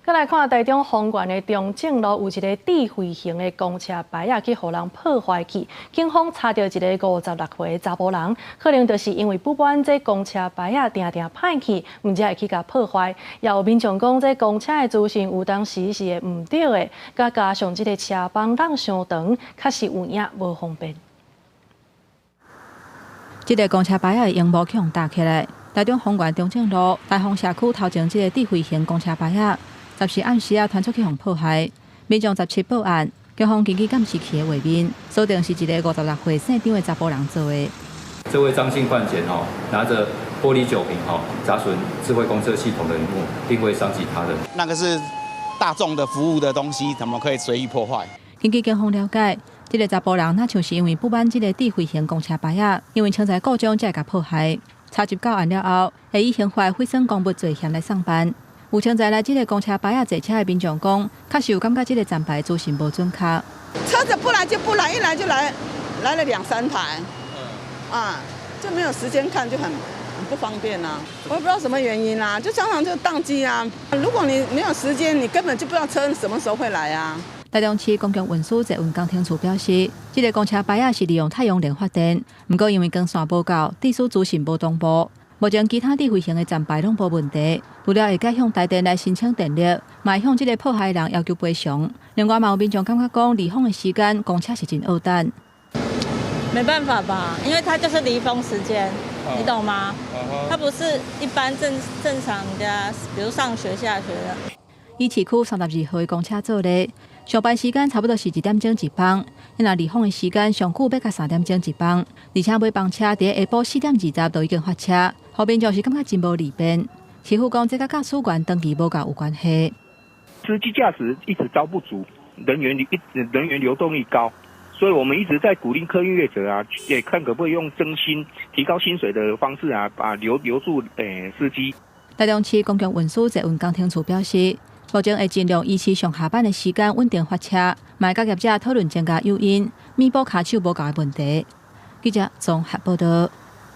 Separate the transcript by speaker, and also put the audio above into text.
Speaker 1: 再来看台中丰原的中正路有一个智慧型的公车牌啊，去互人破坏去。警方查到一个56岁的查甫人，可能就是因为不满这公车牌啊，定定歹去，毋才会去甲破坏。也有民众讲，这公车的资讯有当时是会毋对的，加上这个车帮让伤长，确实有影无方便。
Speaker 2: 这个公车牌啊，用幕去打起来。台中丰原中正路大丰社区头前这个智慧型公车牌啊。10时暗时啊，传出去互破坏，民众17报案，警方根据监视器的画面，锁定是一个56岁姓张的查甫人做的。
Speaker 3: 这位张姓犯嫌拿着玻璃酒瓶砸损智慧公车系统的荧幕，并未伤及他人。
Speaker 4: 那个是大众的服务的东西，怎么可以随意破坏？
Speaker 2: 根据警方了解，这个查甫人那像是因为不满这个智慧型公车牌啊，因为车载故障才甲破坏。查缉到案了后，会以刑法毁损公物罪嫌来上班。有乘载来这个公车牌啊坐车的民众讲，确实有感觉这个站牌资讯无准确。
Speaker 5: 车子不来就不来，一来就来了2-3台，就没有时间看，就很不方便啊。我也不知道什么原因啊，就常常就宕机啊。如果你没有时间，你根本就不知道车什么时候会来啊。
Speaker 2: 台中市公共运输捷运工程处表示，这个公车牌啊是利用太阳能发电，不过因为光线不够，地势资讯无同步。目前其他智慧型的站牌拢无问题，除了会改向台电来申请电力，嘛会向这个破坏人要求赔偿。另外，嘛有民众感觉讲离峰的时间公车是真恶等。
Speaker 6: 没办法吧，因为它就是离峰时间，你懂吗？它不是一般正常的，比如上学下学的。
Speaker 2: 以市区32号的公车做例，上班时间差不多是1点钟一班，因为离峰的时间上久要到3点钟一班，而且尾班车伫下晡4点20都已经发车，后面就是感觉真无利便。市府讲这甲驾驶员登记无够有关系。
Speaker 7: 司机驾驶一直招不足，人员流动率高，所以我们一直在鼓励客运业者啊，也看可不可以用增薪、提高薪水的方式啊，把留住司机。
Speaker 2: 台中市公共运输捷运工程处表示，目前会尽量依持上下班的时间稳定发车，嘛甲业者讨论增加诱因，弥补卡手无够的问题。记者综合报道。